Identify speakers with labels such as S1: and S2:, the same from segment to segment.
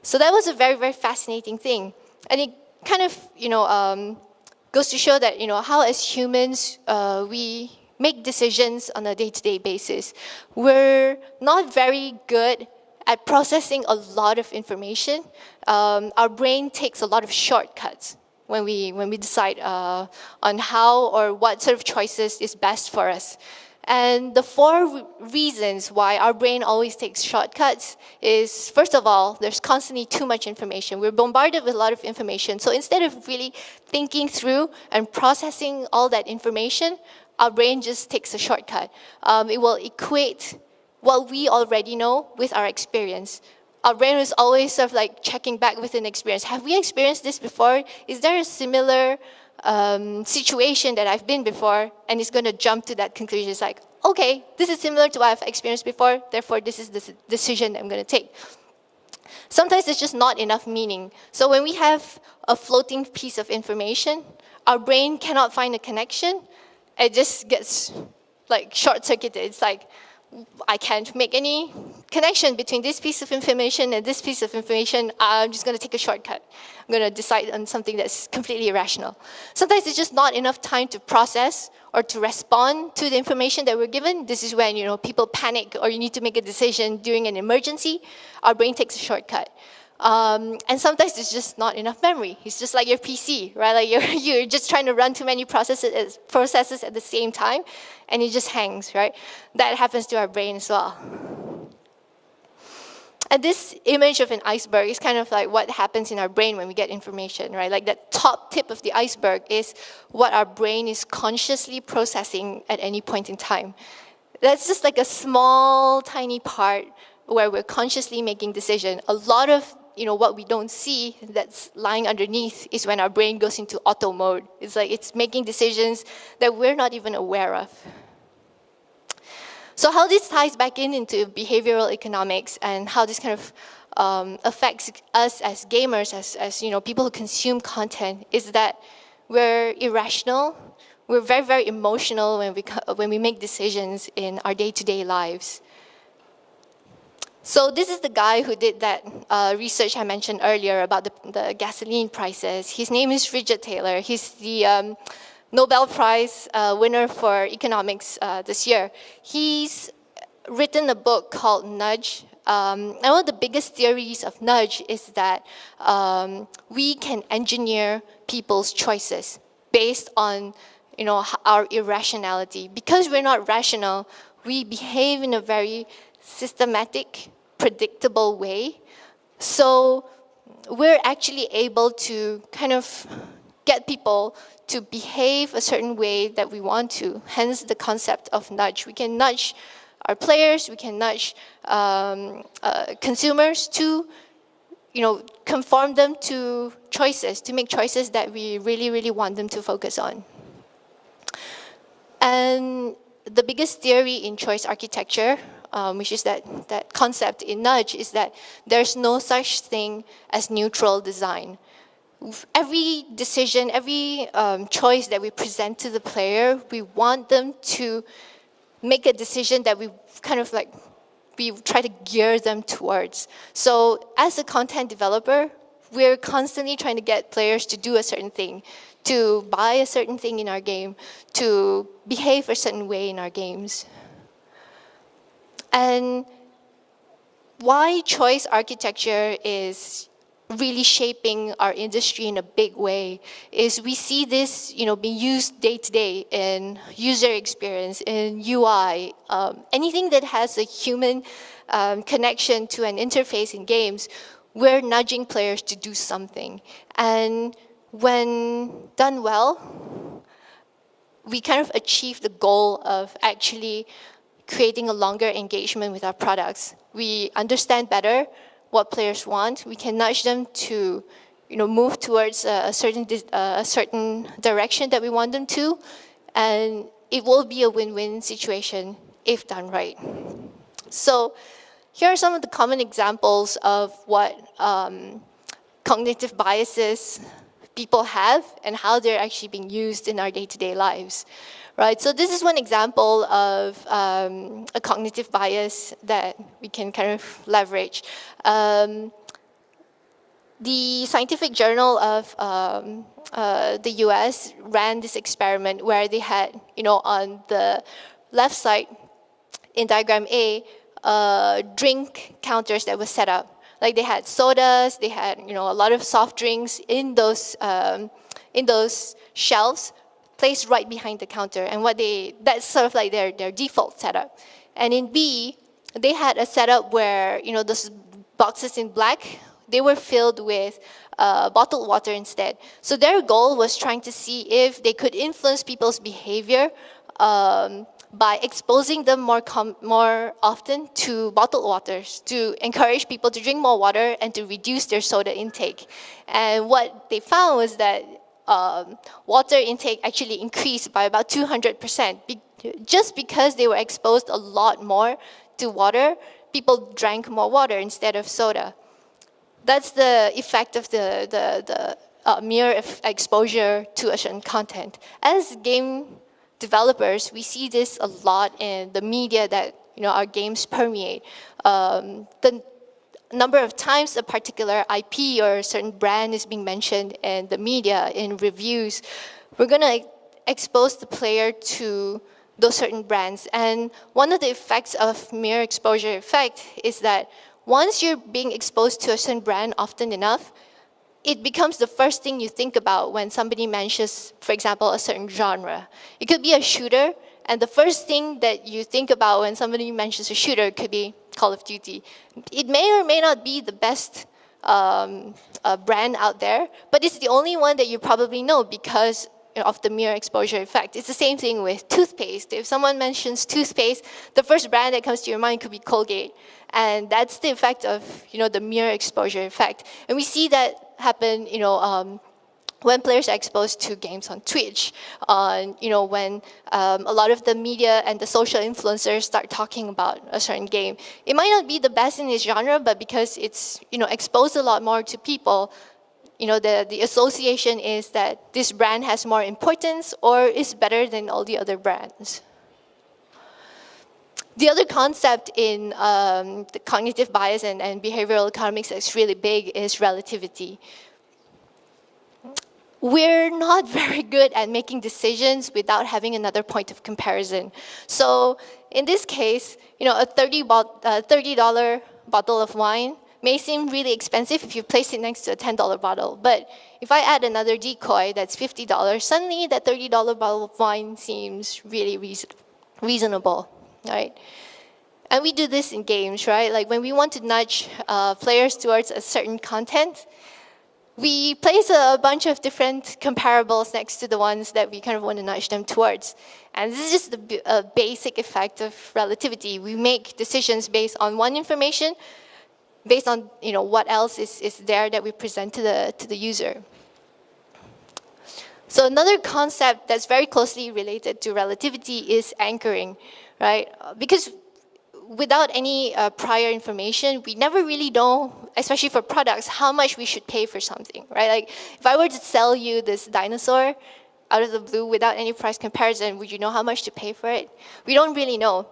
S1: So that was a very, very fascinating thing. And it kind of, goes to show that, how as humans, we make decisions on a day-to-day basis. We're not very good at processing a lot of information. Our brain takes a lot of shortcuts when we decide on how or what sort of choices is best for us. And the four reasons why our brain always takes shortcuts is, first of all, there's constantly too much information. We're bombarded with a lot of information. So instead of really thinking through and processing all that information, our brain just takes a shortcut. It will equate what we already know with our experience. Our brain is always sort of like checking back with an experience. Have we experienced this before? Is there a similar situation that I've been before? And it's going to jump to that conclusion. It's like, okay, this is similar to what I've experienced before, therefore this is the decision I'm going to take. Sometimes it's just not enough meaning. So when we have a floating piece of information, our brain cannot find a connection. It just gets like short-circuited. It's like, I can't make any connection between this piece of information and this piece of information. I'm just going to take a shortcut. I'm going to decide on something that's completely irrational. Sometimes it's just not enough time to process or to respond to the information that we're given. This is when people panic or you need to make a decision during an emergency. Our brain takes a shortcut. And sometimes it's just not enough memory. It's just like your PC, right? Like you're just trying to run too many processes at the same time, and it just hangs, right? That happens to our brain as well. And this image of an iceberg is kind of like what happens in our brain when we get information, right? Like that top tip of the iceberg is what our brain is consciously processing at any point in time. That's just like a small, tiny part where we're consciously making decisions. A lot of what we don't see that's lying underneath is when our brain goes into auto mode. It's like it's making decisions that we're not even aware of. So how this ties back into behavioral economics and how this kind of affects us as gamers, as people who consume content, is that we're irrational. We're very, very emotional when we make decisions in our day-to-day lives. So this is the guy who did that research I mentioned earlier about the gasoline prices. His name is Richard Taylor. He's the Nobel Prize winner for economics this year. He's written a book called Nudge. And one of the biggest theories of Nudge is that we can engineer people's choices based on our irrationality. Because we're not rational, we behave in a very systematic, predictable way. So we're actually able to kind of get people to behave a certain way that we want to, hence the concept of nudge. We can nudge our players, we can nudge consumers to conform them to choices, to make choices that we really, really want them to focus on. And the biggest theory in choice architecture, which is that concept in nudge, is that there's no such thing as neutral design. Every decision, every choice that we present to the player, we want them to make a decision that we try to gear them towards. So as a content developer, we're constantly trying to get players to do a certain thing, to buy a certain thing in our game, to behave a certain way in our games. And why choice architecture is really shaping our industry in a big way is we see this, being used day to day in user experience, in UI, anything that has a human connection to an interface in games. We're nudging players to do something, and when done well, we kind of achieve the goal of actually creating a longer engagement with our products. We understand better what players want. We can nudge them to, move towards a certain direction that we want them to, and it will be a win-win situation if done right. So here are some of the common examples of what cognitive biases people have and how they're actually being used in our day-to-day lives. Right, so this is one example of a cognitive bias that we can kind of leverage. The scientific journal of the US ran this experiment where they had, on the left side in diagram A, drink counters that was set up. Like they had sodas, they had, a lot of soft drinks in those shelves placed right behind the counter. And that's sort of like their default setup. And in B, they had a setup where, those boxes in black, they were filled with bottled water instead. So their goal was trying to see if they could influence people's behavior by exposing them more often to bottled waters, to encourage people to drink more water and to reduce their soda intake. And what they found was that water intake actually increased by about 200%. Just because they were exposed a lot more to water, people drank more water instead of soda. That's the effect of the mere exposure to a certain content. As game developers, we see this a lot in the media that our games permeate. The number of times a particular IP or a certain brand is being mentioned in the media, in reviews, we're going to expose the player to those certain brands. And one of the effects of mere exposure effect is that once you're being exposed to a certain brand often enough, it becomes the first thing you think about when somebody mentions, for example, a certain genre. It could be a shooter, and the first thing that you think about when somebody mentions a shooter could be Call of Duty. It may or may not be the best brand out there, but it's the only one that you probably know because of the mere exposure effect. It's the same thing with toothpaste. If someone mentions toothpaste, the first brand that comes to your mind could be Colgate. And that's the effect of, the mere exposure effect. And we see that happen, when players are exposed to games on Twitch, when a lot of the media and the social influencers start talking about a certain game. It might not be the best in its genre, but because it's, exposed a lot more to people, the association is that this brand has more importance or is better than all the other brands. The other concept in the cognitive bias and behavioral economics that's really big is relativity. We're not very good at making decisions without having another point of comparison. So in this case, a $30 bottle of wine may seem really expensive if you place it next to a $10 bottle. But if I add another decoy that's $50, suddenly that $30 bottle of wine seems really reasonable, right? And we do this in games, right? Like when we want to nudge players towards a certain content, we place a bunch of different comparables next to the ones that we kind of want to nudge them towards. And this is just a basic effect of relativity. We make decisions based on one information, based on what else is there that we present to the user. So another concept that's very closely related to relativity is anchoring, right? Because without any prior information, we never really know, especially for products, how much we should pay for something, right? Like if I were to sell you this dinosaur out of the blue without any price comparison, would you know how much to pay for it? We don't really know.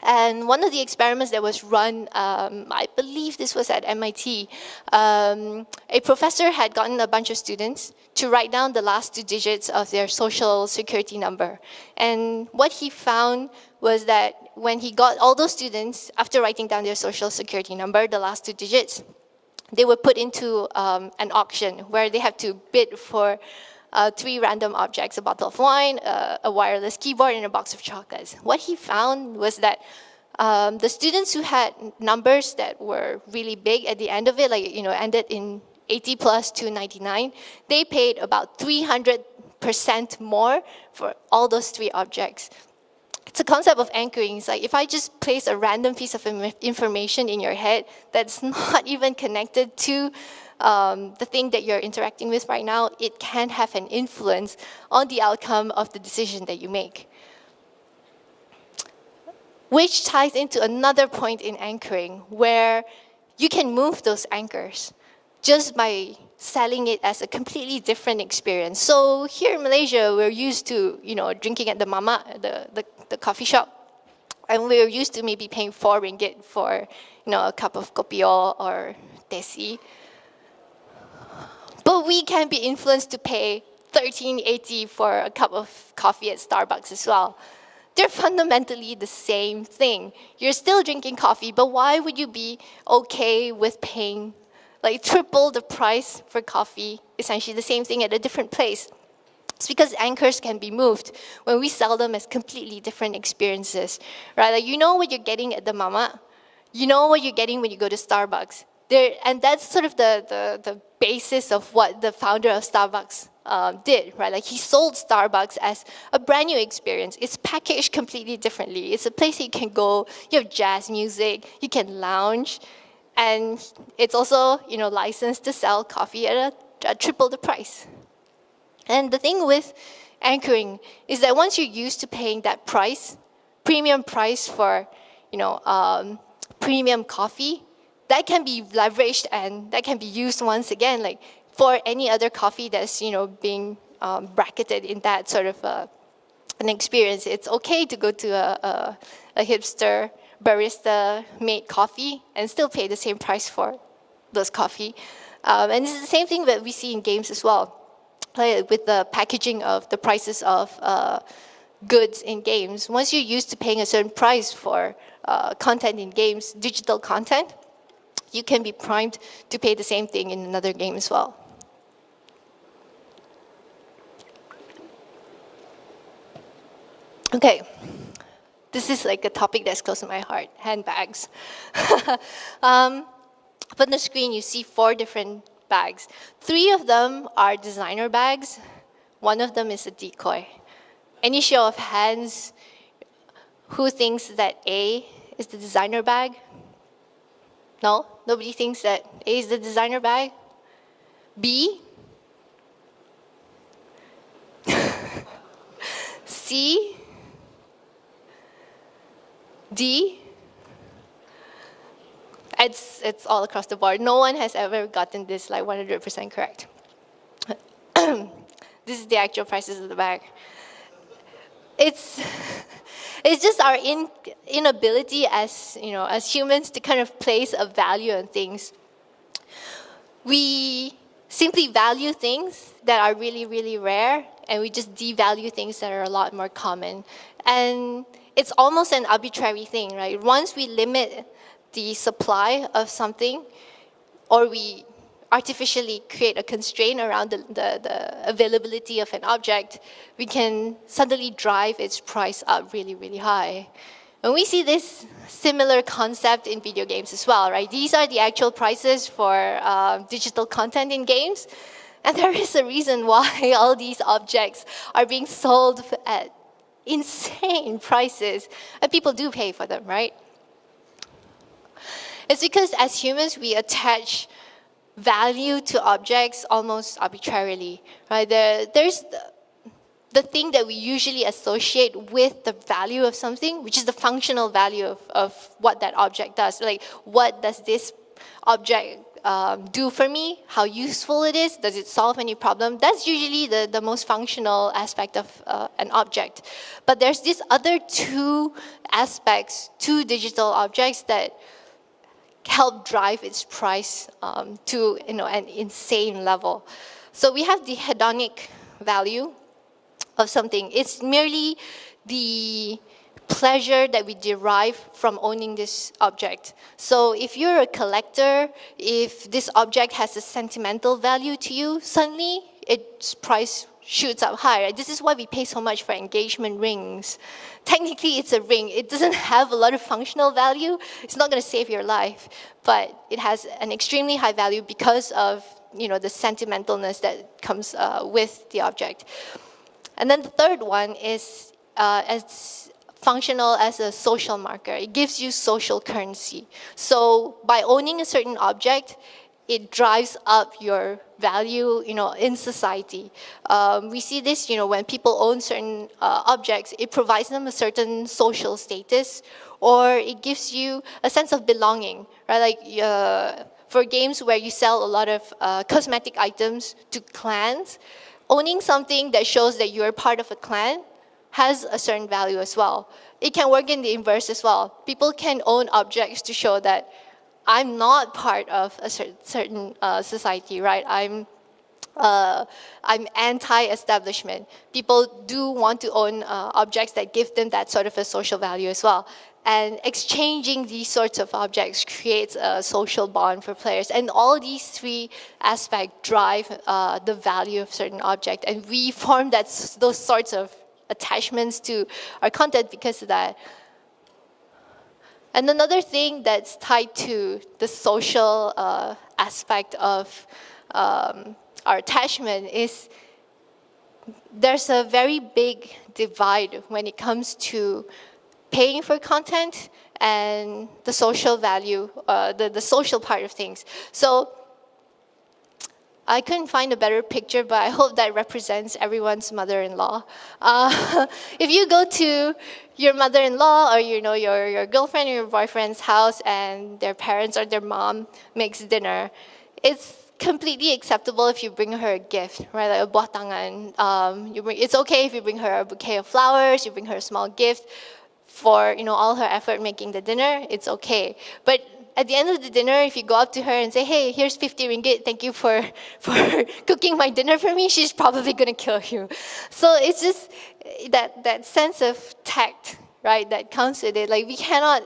S1: And one of the experiments that was run, I believe this was at MIT, a professor had gotten a bunch of students to write down the last 2 digits of their social security number. And what he found was that when he got all those students, after writing down their social security number, the last 2 digits, they were put into an auction where they have to bid for 3 random objects: a bottle of wine, a wireless keyboard, and a box of chocolates. What he found was that the students who had numbers that were really big at the end of it, like ended in 80 plus 299, they paid about 300% more for all those 3 objects. It's a concept of anchoring. It's like if I just place a random piece of information in your head that's not even connected to the thing that you're interacting with right now, it can have an influence on the outcome of the decision that you make. Which ties into another point in anchoring, where you can move those anchors just by selling it as a completely different experience. So here in Malaysia, we're used to drinking at the mama, the coffee shop, and we're used to maybe paying 4 ringgit for a cup of kopi or teh. but we can be influenced to pay $13.80 for a cup of coffee at Starbucks as well. They're fundamentally the same thing. You're still drinking coffee, but why would you be okay with paying like triple the price for coffee, essentially the same thing at a different place? It's because anchors can be moved when we sell them as completely different experiences, right? Like, you know what you're getting at the mama, you know what you're getting when you go to Starbucks. And that's sort of the basis of what the founder of Starbucks did, right? Like, he sold Starbucks as a brand new experience. It's packaged completely differently. It's a place you can go, you have jazz music, you can lounge, and it's also, licensed to sell coffee at a triple the price. And the thing with anchoring is that once you're used to paying that price, premium price for, premium coffee, that can be leveraged and that can be used once again, like for any other coffee that's, being bracketed in that sort of an experience. It's okay to go to a hipster barista-made coffee and still pay the same price for those coffee. And it's the same thing that we see in games as well. With the packaging of the prices of goods in games. Once you're used to paying a certain price for content in games, digital content, you can be primed to pay the same thing in another game as well. Okay, this is like a topic that's close to my heart, handbags. Up on the screen, you see 4 different bags. 3 of them are designer bags. 1 of them is a decoy. Any show of hands, who thinks that A is the designer bag? No? Nobody thinks that A is the designer bag? B? C? D? It's all across the board. No one has ever gotten this like 100% correct. This is the actual prices of the bag. It's just our inability as humans to kind of place a value on things. We simply value things that are really, really rare, and we just devalue things that are a lot more common. And it's almost an arbitrary thing, right? Once we limit the supply of something, or we artificially create a constraint around the availability of an object, we can suddenly drive its price up really, really high. And we see this similar concept in video games as well, right? These are the actual prices for digital content in games, and there is a reason why all these objects are being sold at insane prices, and people do pay for them, right? It's because as humans, we attach value to objects almost arbitrarily, right? There's the thing that we usually associate with the value of something, which is the functional value of what that object does. Like, what does this object do for me? How useful it is? Does it solve any problem? That's usually the most functional aspect of an object. But there's these other 2 aspects to digital objects that help drive its price to an insane level. So we have the hedonic value of something. It's merely the pleasure that we derive from owning this object. So if you're a collector, if this object has a sentimental value to you, suddenly its price shoots up high, right? This is why we pay so much for engagement rings. Technically, it's a ring. It doesn't have a lot of functional value. It's not going to save your life, but it has an extremely high value because of the sentimentalness that comes with the object. And then the third one is as functional as a social marker. It gives you social currency. So by owning a certain object, it drives up your value, in society. We see this, when people own certain objects, it provides them a certain social status, or it gives you a sense of belonging, right? Like for games where you sell a lot of cosmetic items to clans, owning something that shows that you're part of a clan has a certain value as well. It can work in the inverse as well. People can own objects to show that I'm not part of a certain society, right? I'm I'm anti-establishment. People do want to own objects that give them that sort of a social value as well. And exchanging these sorts of objects creates a social bond for players. And all these three aspects drive the value of certain object. And we form those sorts of attachments to our content because of that. And another thing that's tied to the social aspect of our attachment is there's a very big divide when it comes to paying for content and the social value, the social part of things. So I couldn't find a better picture, but I hope that represents everyone's mother-in-law. If you go to your mother-in-law or your girlfriend or your boyfriend's house and their parents or their mom makes dinner, it's completely acceptable if you bring her a gift, right? Like a buah tangan. It's okay if you bring her a bouquet of flowers, you bring her a small gift for all her effort making the dinner. It's okay. But at the end of the dinner, if you go up to her and say, "Hey, here's 50 ringgit, thank you for cooking my dinner for me," she's probably gonna kill you. So it's just that sense of tact, right, that comes with it. Like, we cannot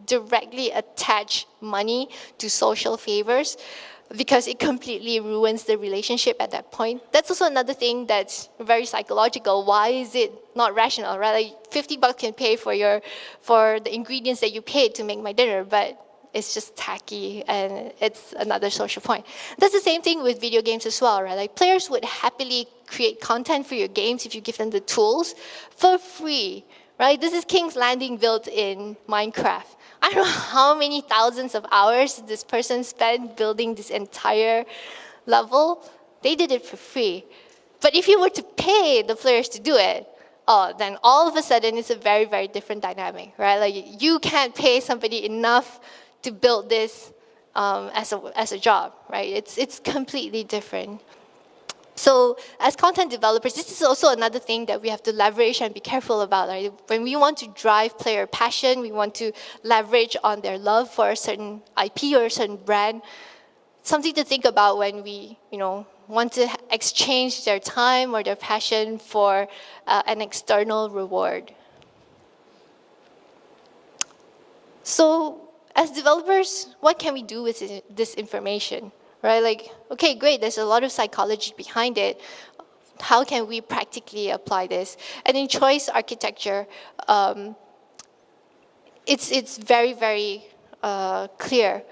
S1: directly attach money to social favors because it completely ruins the relationship at that point. That's also another thing that's very psychological. Why is it not rational, right? Like, 50 bucks can pay for the ingredients that you paid to make my dinner, but it's just tacky and it's another social point. That's the same thing with video games as well, right? Like, players would happily create content for your games if you give them the tools for free, right? This is King's Landing built in Minecraft. I don't know how many thousands of hours this person spent building this entire level. They did it for free. But if you were to pay the players to do it, then all of a sudden it's a very, very different dynamic, right? Like, you can't pay somebody enough to build this as a job, right? It's completely different. So as content developers, this is also another thing that we have to leverage and be careful about. Right? When we want to drive player passion, we want to leverage on their love for a certain IP or a certain brand. Something to think about when we, want to exchange their time or their passion for an external reward. So as developers, what can we do with this information? Right? Like, okay, great, there's a lot of psychology behind it. How can we practically apply this? And in choice architecture, it's very, very clear.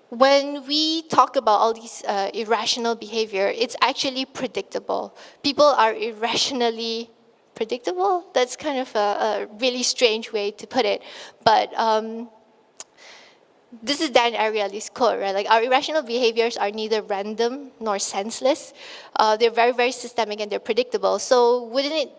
S1: When we talk about all these irrational behavior, it's actually predictable. People are irrationally predictable. That's kind of a really strange way to put it. But this is Dan Ariely's quote, right? Like, our irrational behaviors are neither random nor senseless. They're very, very systemic and they're predictable. So wouldn't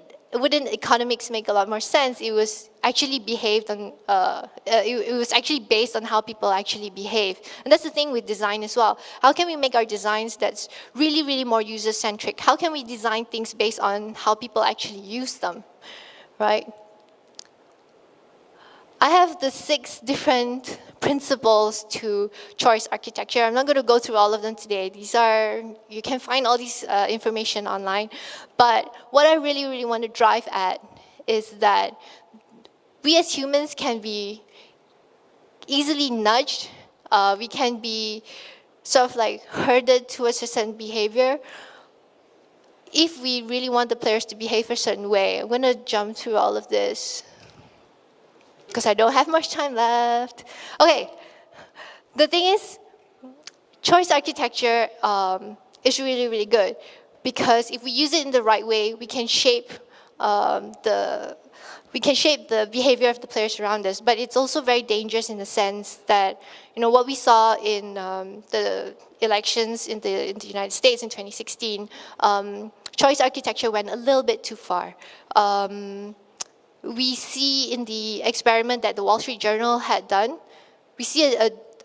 S1: economics make a lot more sense? It was actually it was actually based on how people actually behave. And that's the thing with design as well. How can we make our designs that's really, really more user-centric? How can we design things based on how people actually use them, right? I have the 6 different principles to choice architecture. I'm not going to go through all of them today. You can find all these information online. But what I really, really want to drive at is that we as humans can be easily nudged. We can be sort of like herded towards a certain behavior. If we really want the players to behave a certain way, I'm going to jump through all of this because I don't have much time left. Okay, the thing is, choice architecture is really, really good because if we use it in the right way, we can shape the behavior of the players around us. But it's also very dangerous in the sense that, what we saw in the elections in the United States in 2016, choice architecture went a little bit too far. We see in the experiment that the Wall Street Journal had done, we see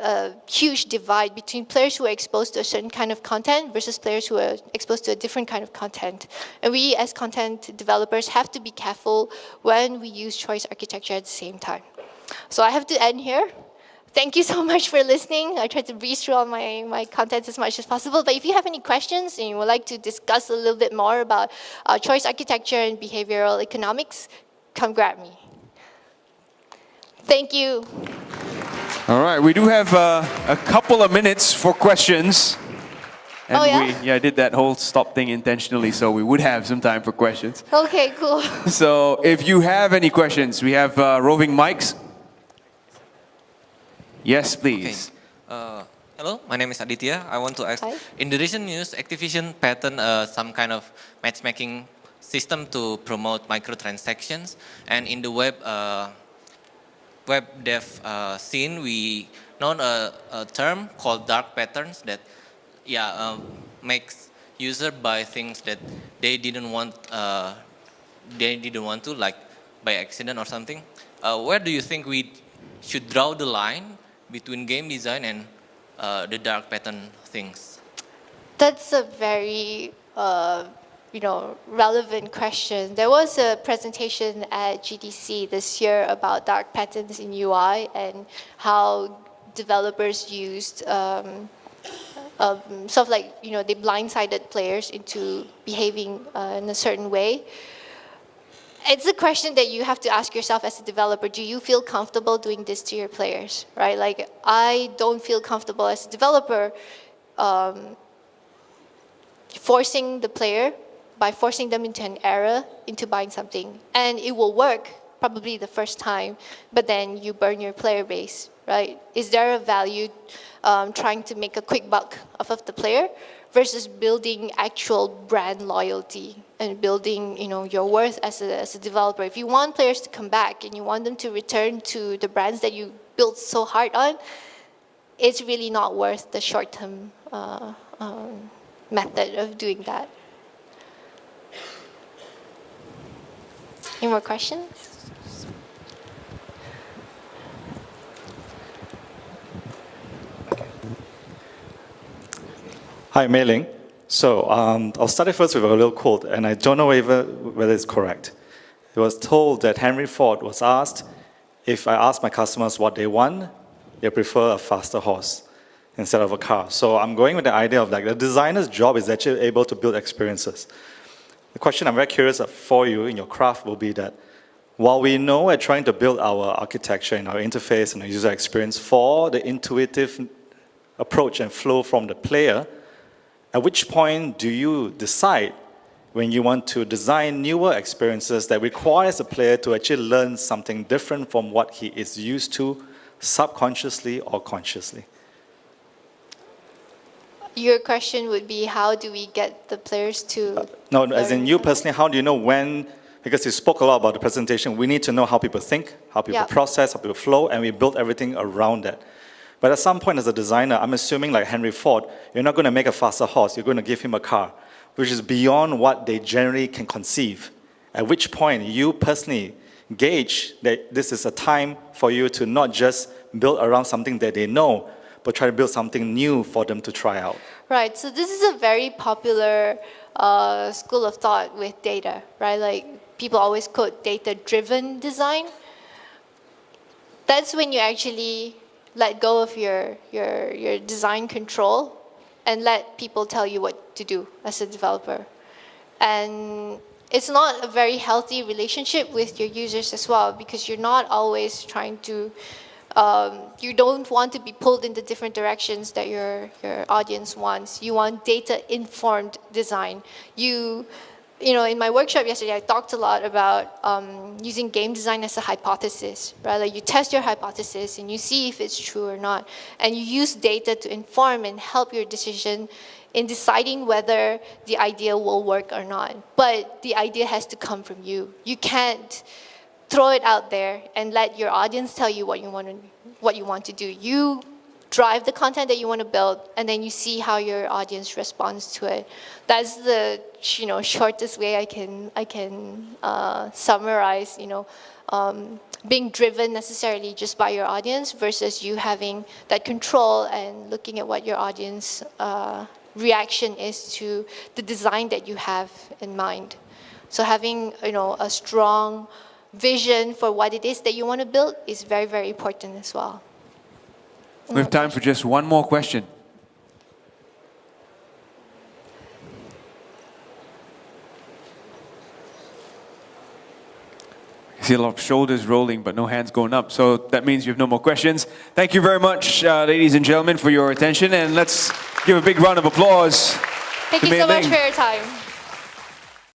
S1: a huge divide between players who are exposed to a certain kind of content versus players who are exposed to a different kind of content. And we as content developers have to be careful when we use choice architecture at the same time. So I have to end here. thank you so much for listening. I tried to breeze through all my content as much as possible. But if you have any questions and you would like to discuss a little bit more about choice architecture and behavioral economics, come grab me. Thank you.
S2: All right, we do have a couple of minutes for questions. And I did that whole stop thing intentionally, so we would have some time for questions.
S1: Okay, cool.
S2: So if you have any questions, we have roving mics. Yes, please.
S3: Okay. Hello, my name is Aditya. I want to ask,
S1: Hi.
S3: in the recent news, Activision patent some kind of matchmaking system to promote microtransactions. And in the web dev scene, we know a term called dark patterns that makes user buy things that they didn't want to, like by accident or something. Where do you think we should draw the line between game design and the dark pattern things?
S1: That's a very relevant question. There was a presentation at GDC this year about dark patterns in UI and how developers used sort of like, they blindsided players into behaving in a certain way. It's a question that you have to ask yourself as a developer. Do you feel comfortable doing this to your players, right? Like, I don't feel comfortable as a developer forcing the player by forcing them into an error into buying something. And it will work probably the first time, but then you burn your player base, right? Is there a value trying to make a quick buck off of the player versus building actual brand loyalty and building, your worth as a developer? If you want players to come back and you want them to return to the brands that you built so hard on, it's really not worth the short-term method of doing that. Any more questions?
S4: Hi, May Ling. So I'll start it first with a little quote, and I don't know whether it's correct. It was told that Henry Ford was asked, if I ask my customers what they want, they prefer a faster horse instead of a car. So I'm going with the idea of like the designer's job is actually able to build experiences. The question I'm very curious for you in your craft will be that while we know we're trying to build our architecture and our interface and our user experience for the intuitive approach and flow from the player, at which point do you decide when you want to design newer experiences that requires the player to actually learn something different from what he is used to, subconsciously or consciously?
S1: Your question would be, how do we get the players to...
S4: No, as in you personally, how do you know when, because you spoke a lot about the presentation, we need to know how people think, how people process, how people flow, and we build everything around that. But at some point as a designer, I'm assuming like Henry Ford, you're not going to make a faster horse, you're going to give him a car, which is beyond what they generally can conceive. At which point you personally gauge that this is a time for you to not just build around something that they know, but try to build something new for them to try out.
S1: Right, so this is a very popular school of thought with data, right? Like, people always quote data-driven design. That's when you actually let go of your design control and let people tell you what to do as a developer. And it's not a very healthy relationship with your users as well, because you're not always trying to, you don't want to be pulled in the different directions that your audience wants. You want data-informed design. In my workshop yesterday, I talked a lot about using game design as a hypothesis, right? Like, you test your hypothesis and you see if it's true or not. And you use data to inform and help your decision in deciding whether the idea will work or not. But the idea has to come from you. You can't throw it out there and let your audience tell you what you want to do. You drive the content that you want to build, and then you see how your audience responds to it. That's the shortest way I can summarize being driven necessarily just by your audience versus you having that control and looking at what your audience reaction is to the design that you have in mind. So having a strong vision for what it is that you want to build is very, very important as well.
S2: We have time for just one more question. I see a lot of shoulders rolling, but no hands going up. So that means you have no more questions. Thank you very much, ladies and gentlemen, for your attention. And let's give a big round of applause
S1: Thank
S2: to
S1: you
S2: May
S1: so much
S2: Ling.
S1: for your time.